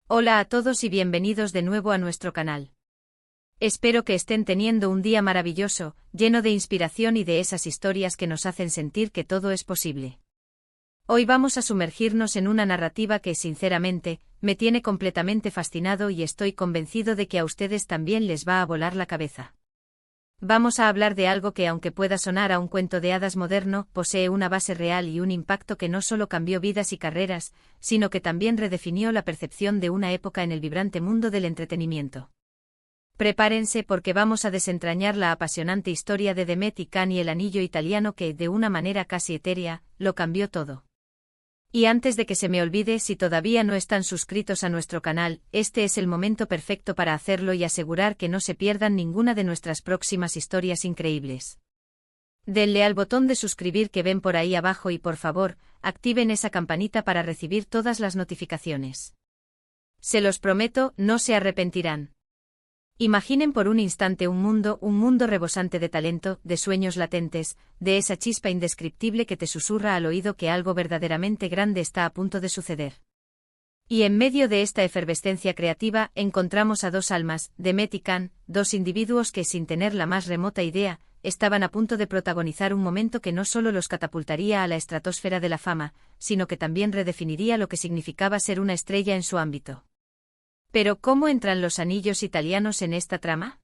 Hola a todos y bienvenidos de nuevo a nuestro canal. Espero que estén teniendo un día maravilloso, lleno de inspiración y de esas historias que nos hacen sentir que todo es posible. Hoy vamos a sumergirnos en una narrativa que, sinceramente, me tiene completamente fascinado y estoy convencido de que a ustedes también les va a volar la cabeza. Vamos a hablar de algo que, aunque pueda sonar a un cuento de hadas moderno, posee una base real y un impacto que no solo cambió vidas y carreras, sino que también redefinió la percepción de una época en el vibrante mundo del entretenimiento. Prepárense porque vamos a desentrañar la apasionante historia de Demet y Can y el anillo italiano que, de una manera casi etérea, lo cambió todo. Y antes de que se me olvide, si todavía no están suscritos a nuestro canal, este es el momento perfecto para hacerlo y asegurar que no se pierdan ninguna de nuestras próximas historias increíbles. Denle al botón de suscribir que ven por ahí abajo y por favor, activen esa campanita para recibir todas las notificaciones. Se los prometo, no se arrepentirán. Imaginen por un instante un mundo rebosante de talento, de sueños latentes, de esa chispa indescriptible que te susurra al oído que algo verdaderamente grande está a punto de suceder. Y en medio de esta efervescencia creativa encontramos a dos almas, Demet y Can, dos individuos que, sin tener la más remota idea, estaban a punto de protagonizar un momento que no solo los catapultaría a la estratosfera de la fama, sino que también redefiniría lo que significaba ser una estrella en su ámbito. ¿Pero cómo entran los anillos italianos en esta trama?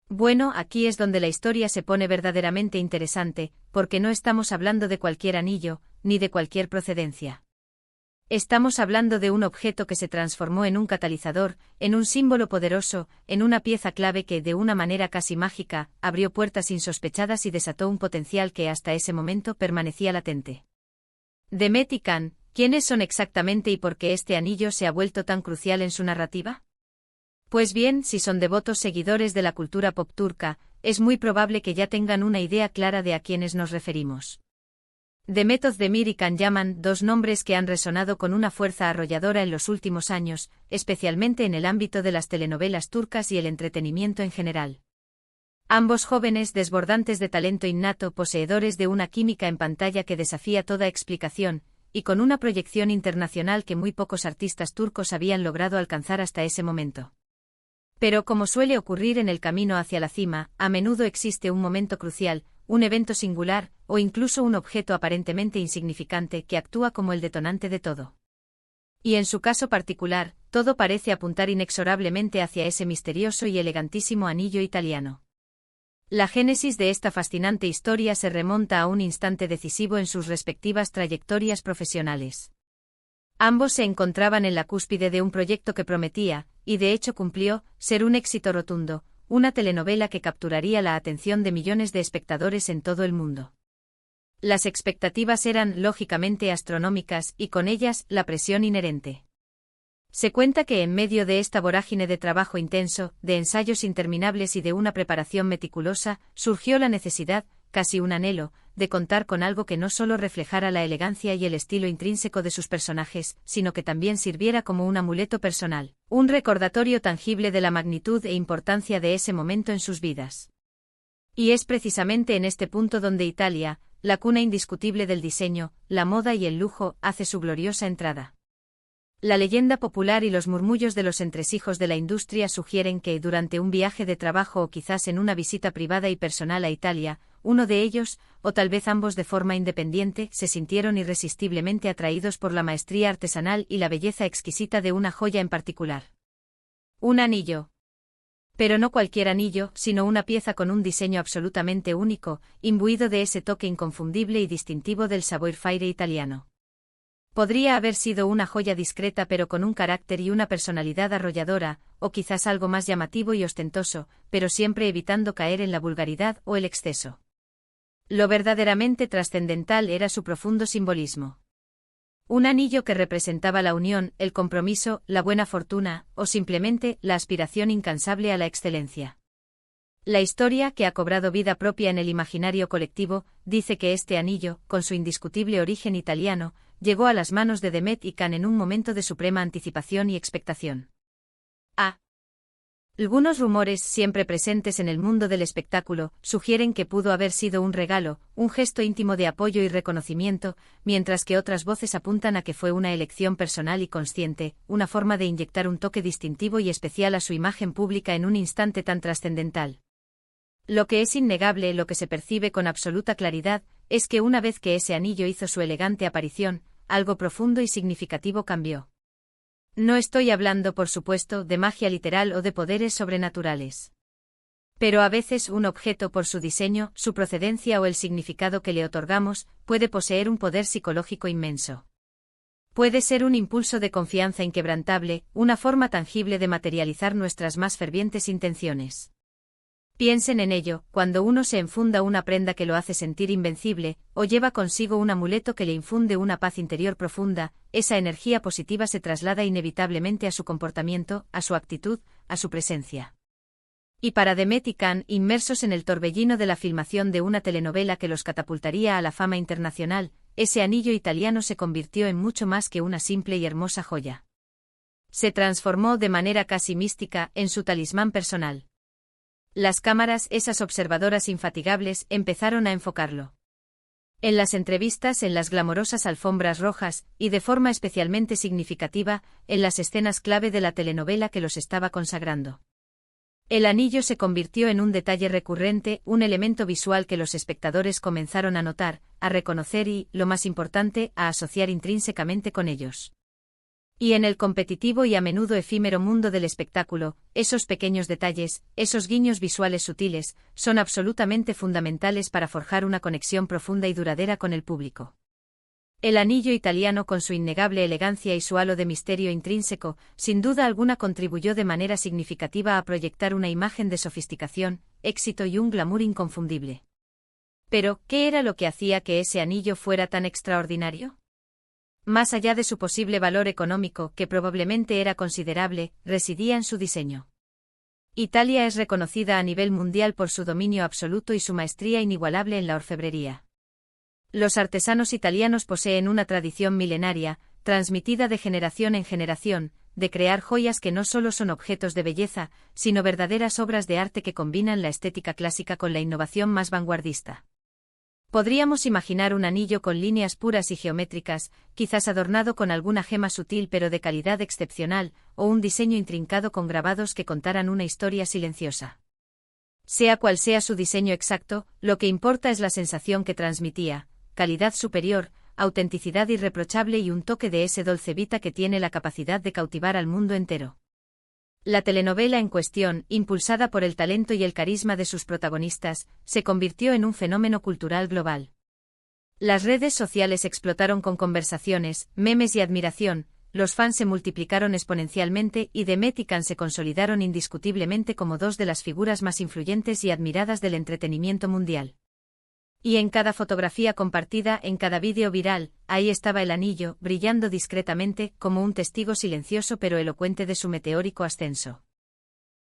Bueno, aquí es donde la historia se pone verdaderamente interesante, porque no estamos hablando de cualquier anillo, ni de cualquier procedencia. Estamos hablando de un objeto que se transformó en un catalizador, en un símbolo poderoso, en una pieza clave que, de una manera casi mágica, abrió puertas insospechadas y desató un potencial que hasta ese momento permanecía latente. Demet y Can, ¿quiénes son exactamente y por qué este anillo se ha vuelto tan crucial en su narrativa? Pues bien, si son devotos seguidores de la cultura pop turca, es muy probable que ya tengan una idea clara de a quiénes nos referimos. Demet Özdemir y Can Yaman, dos nombres que han resonado con una fuerza arrolladora en los últimos años, especialmente en el ámbito de las telenovelas turcas y el entretenimiento en general. Ambos jóvenes desbordantes de talento innato, poseedores de una química en pantalla que desafía toda explicación, y con una proyección internacional que muy pocos artistas turcos habían logrado alcanzar hasta ese momento. Pero como suele ocurrir en el camino hacia la cima, a menudo existe un momento crucial, un evento singular, o incluso un objeto aparentemente insignificante que actúa como el detonante de todo. Y en su caso particular, todo parece apuntar inexorablemente hacia ese misterioso y elegantísimo anillo italiano. La génesis de esta fascinante historia se remonta a un instante decisivo en sus respectivas trayectorias profesionales. Ambos se encontraban en la cúspide de un proyecto que prometía, y de hecho cumplió, ser un éxito rotundo, una telenovela que capturaría la atención de millones de espectadores en todo el mundo. Las expectativas eran, lógicamente, astronómicas, y con ellas, la presión inherente. Se cuenta que en medio de esta vorágine de trabajo intenso, de ensayos interminables y de una preparación meticulosa, surgió la necesidad, casi un anhelo, de contar con algo que no solo reflejara la elegancia y el estilo intrínseco de sus personajes, sino que también sirviera como un amuleto personal, un recordatorio tangible de la magnitud e importancia de ese momento en sus vidas. Y es precisamente en este punto donde Italia, la cuna indiscutible del diseño, la moda y el lujo, hace su gloriosa entrada. La leyenda popular y los murmullos de los entresijos de la industria sugieren que, durante un viaje de trabajo o quizás en una visita privada y personal a Italia, uno de ellos, o tal vez ambos de forma independiente, se sintieron irresistiblemente atraídos por la maestría artesanal y la belleza exquisita de una joya en particular. Un anillo. Pero no cualquier anillo, sino una pieza con un diseño absolutamente único, imbuido de ese toque inconfundible y distintivo del savoir-faire italiano. Podría haber sido una joya discreta pero con un carácter y una personalidad arrolladora, o quizás algo más llamativo y ostentoso, pero siempre evitando caer en la vulgaridad o el exceso. Lo verdaderamente trascendental era su profundo simbolismo. Un anillo que representaba la unión, el compromiso, la buena fortuna, o simplemente la aspiración incansable a la excelencia. La historia, que ha cobrado vida propia en el imaginario colectivo, dice que este anillo, con su indiscutible origen italiano, llegó a las manos de Demet y Can en un momento de suprema anticipación y expectación. Algunos rumores, siempre presentes en el mundo del espectáculo, sugieren que pudo haber sido un regalo, un gesto íntimo de apoyo y reconocimiento, mientras que otras voces apuntan a que fue una elección personal y consciente, una forma de inyectar un toque distintivo y especial a su imagen pública en un instante tan trascendental. Lo que es innegable, lo que se percibe con absoluta claridad, es que una vez que ese anillo hizo su elegante aparición, algo profundo y significativo cambió. No estoy hablando, por supuesto, de magia literal o de poderes sobrenaturales. Pero a veces un objeto, por su diseño, su procedencia o el significado que le otorgamos, puede poseer un poder psicológico inmenso. Puede ser un impulso de confianza inquebrantable, una forma tangible de materializar nuestras más fervientes intenciones. Piensen en ello, cuando uno se enfunda una prenda que lo hace sentir invencible, o lleva consigo un amuleto que le infunde una paz interior profunda, esa energía positiva se traslada inevitablemente a su comportamiento, a su actitud, a su presencia. Y para Demet y Can, inmersos en el torbellino de la filmación de una telenovela que los catapultaría a la fama internacional, ese anillo italiano se convirtió en mucho más que una simple y hermosa joya. Se transformó de manera casi mística en su talismán personal. Las cámaras, esas observadoras infatigables, empezaron a enfocarlo. En las entrevistas, en las glamorosas alfombras rojas, y de forma especialmente significativa, en las escenas clave de la telenovela que los estaba consagrando. El anillo se convirtió en un detalle recurrente, un elemento visual que los espectadores comenzaron a notar, a reconocer y, lo más importante, a asociar intrínsecamente con ellos. Y en el competitivo y a menudo efímero mundo del espectáculo, esos pequeños detalles, esos guiños visuales sutiles, son absolutamente fundamentales para forjar una conexión profunda y duradera con el público. El anillo italiano, con su innegable elegancia y su halo de misterio intrínseco, sin duda alguna contribuyó de manera significativa a proyectar una imagen de sofisticación, éxito y un glamour inconfundible. Pero, ¿qué era lo que hacía que ese anillo fuera tan extraordinario? Más allá de su posible valor económico, que probablemente era considerable, residía en su diseño. Italia es reconocida a nivel mundial por su dominio absoluto y su maestría inigualable en la orfebrería. Los artesanos italianos poseen una tradición milenaria, transmitida de generación en generación, de crear joyas que no solo son objetos de belleza, sino verdaderas obras de arte que combinan la estética clásica con la innovación más vanguardista. Podríamos imaginar un anillo con líneas puras y geométricas, quizás adornado con alguna gema sutil pero de calidad excepcional, o un diseño intrincado con grabados que contaran una historia silenciosa. Sea cual sea su diseño exacto, lo que importa es la sensación que transmitía: calidad superior, autenticidad irreprochable y un toque de ese dolce vita que tiene la capacidad de cautivar al mundo entero. La telenovela en cuestión, impulsada por el talento y el carisma de sus protagonistas, se convirtió en un fenómeno cultural global. Las redes sociales explotaron con conversaciones, memes y admiración, los fans se multiplicaron exponencialmente y Demet y Can se consolidaron indiscutiblemente como dos de las figuras más influyentes y admiradas del entretenimiento mundial. Y en cada fotografía compartida, en cada vídeo viral, ahí estaba el anillo, brillando discretamente, como un testigo silencioso pero elocuente de su meteórico ascenso.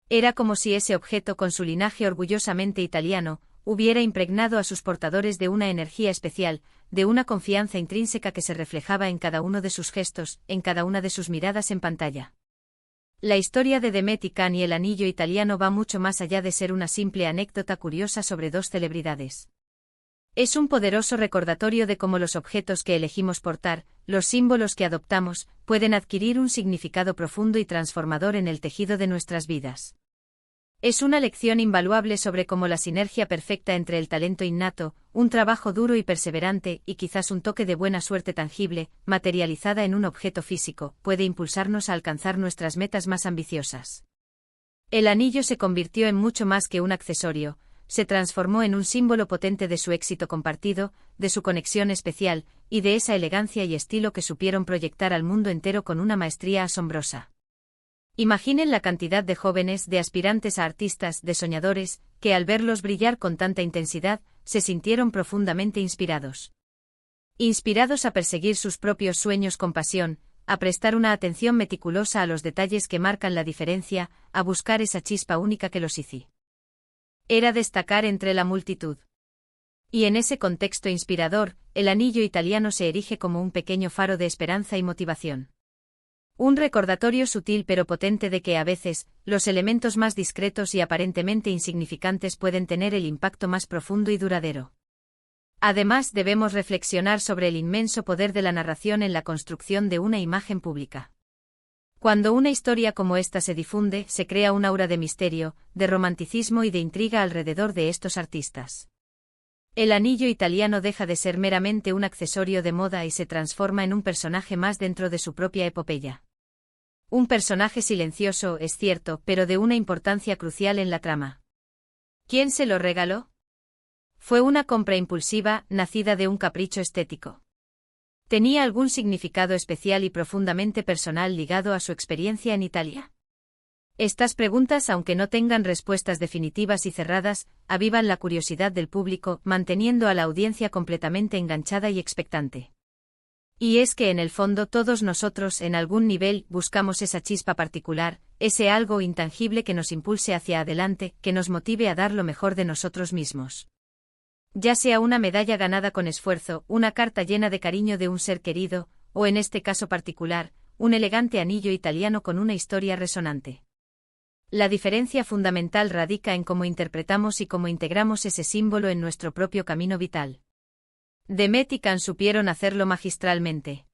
Era como si ese objeto, con su linaje orgullosamente italiano, hubiera impregnado a sus portadores de una energía especial, de una confianza intrínseca que se reflejaba en cada uno de sus gestos, en cada una de sus miradas en pantalla. La historia de Demet y Can y el anillo italiano va mucho más allá de ser una simple anécdota curiosa sobre dos celebridades. Es un poderoso recordatorio de cómo los objetos que elegimos portar, los símbolos que adoptamos, pueden adquirir un significado profundo y transformador en el tejido de nuestras vidas. Es una lección invaluable sobre cómo la sinergia perfecta entre el talento innato, un trabajo duro y perseverante, y quizás un toque de buena suerte tangible, materializada en un objeto físico, puede impulsarnos a alcanzar nuestras metas más ambiciosas. El anillo se convirtió en mucho más que un accesorio. Se transformó en un símbolo potente de su éxito compartido, de su conexión especial, y de esa elegancia y estilo que supieron proyectar al mundo entero con una maestría asombrosa. Imaginen la cantidad de jóvenes, de aspirantes a artistas, de soñadores, que al verlos brillar con tanta intensidad, se sintieron profundamente inspirados. Inspirados a perseguir sus propios sueños con pasión, a prestar una atención meticulosa a los detalles que marcan la diferencia, a buscar esa chispa única que los hizo. Era destacar entre la multitud. Y en ese contexto inspirador, el anillo italiano se erige como un pequeño faro de esperanza y motivación. Un recordatorio sutil pero potente de que a veces, los elementos más discretos y aparentemente insignificantes pueden tener el impacto más profundo y duradero. Además, debemos reflexionar sobre el inmenso poder de la narración en la construcción de una imagen pública. Cuando una historia como esta se difunde, se crea un aura de misterio, de romanticismo y de intriga alrededor de estos artistas. El anillo italiano deja de ser meramente un accesorio de moda y se transforma en un personaje más dentro de su propia epopeya. Un personaje silencioso, es cierto, pero de una importancia crucial en la trama. ¿Quién se lo regaló? Fue una compra impulsiva, nacida de un capricho estético. ¿Tenía algún significado especial y profundamente personal ligado a su experiencia en Italia? Estas preguntas, aunque no tengan respuestas definitivas y cerradas, avivan la curiosidad del público, manteniendo a la audiencia completamente enganchada y expectante. Y es que en el fondo todos nosotros en algún nivel buscamos esa chispa particular, ese algo intangible que nos impulse hacia adelante, que nos motive a dar lo mejor de nosotros mismos. Ya sea una medalla ganada con esfuerzo, una carta llena de cariño de un ser querido, o en este caso particular, un elegante anillo italiano con una historia resonante. La diferencia fundamental radica en cómo interpretamos y cómo integramos ese símbolo en nuestro propio camino vital. Demet y Can supieron hacerlo magistralmente.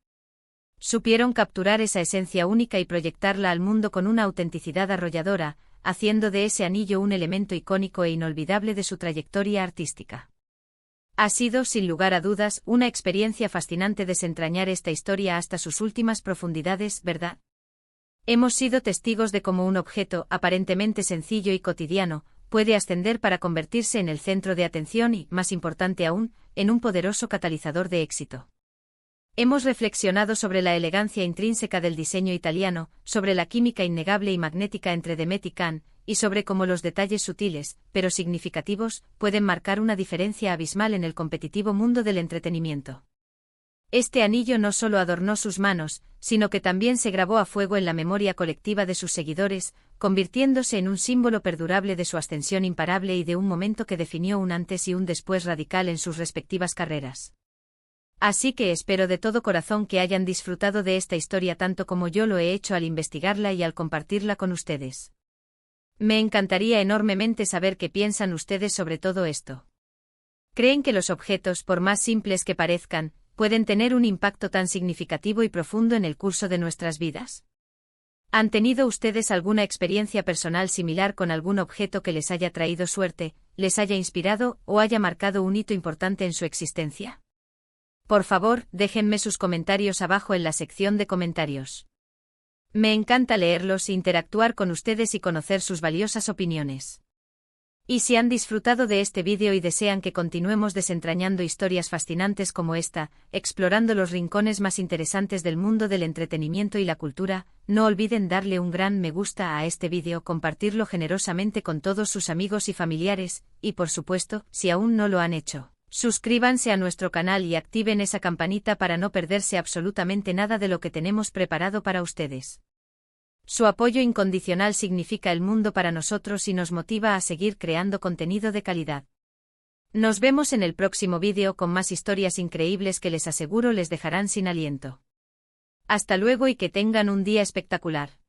Supieron capturar esa esencia única y proyectarla al mundo con una autenticidad arrolladora, haciendo de ese anillo un elemento icónico e inolvidable de su trayectoria artística. Ha sido, sin lugar a dudas, una experiencia fascinante desentrañar esta historia hasta sus últimas profundidades, ¿verdad? Hemos sido testigos de cómo un objeto, aparentemente sencillo y cotidiano, puede ascender para convertirse en el centro de atención y, más importante aún, en un poderoso catalizador de éxito. Hemos reflexionado sobre la elegancia intrínseca del diseño italiano, sobre la química innegable y magnética entre Demet y Can, y sobre cómo los detalles sutiles, pero significativos, pueden marcar una diferencia abismal en el competitivo mundo del entretenimiento. Este anillo no solo adornó sus manos, sino que también se grabó a fuego en la memoria colectiva de sus seguidores, convirtiéndose en un símbolo perdurable de su ascensión imparable y de un momento que definió un antes y un después radical en sus respectivas carreras. Así que espero de todo corazón que hayan disfrutado de esta historia tanto como yo lo he hecho al investigarla y al compartirla con ustedes. Me encantaría enormemente saber qué piensan ustedes sobre todo esto. ¿Creen que los objetos, por más simples que parezcan, pueden tener un impacto tan significativo y profundo en el curso de nuestras vidas? ¿Han tenido ustedes alguna experiencia personal similar con algún objeto que les haya traído suerte, les haya inspirado o haya marcado un hito importante en su existencia? Por favor, déjenme sus comentarios abajo en la sección de comentarios. Me encanta leerlos, interactuar con ustedes y conocer sus valiosas opiniones. Y si han disfrutado de este vídeo y desean que continuemos desentrañando historias fascinantes como esta, explorando los rincones más interesantes del mundo del entretenimiento y la cultura, no olviden darle un gran me gusta a este vídeo, compartirlo generosamente con todos sus amigos y familiares, y por supuesto, si aún no lo han hecho, suscríbanse a nuestro canal y activen esa campanita para no perderse absolutamente nada de lo que tenemos preparado para ustedes. Su apoyo incondicional significa el mundo para nosotros y nos motiva a seguir creando contenido de calidad. Nos vemos en el próximo vídeo con más historias increíbles que les aseguro les dejarán sin aliento. Hasta luego y que tengan un día espectacular.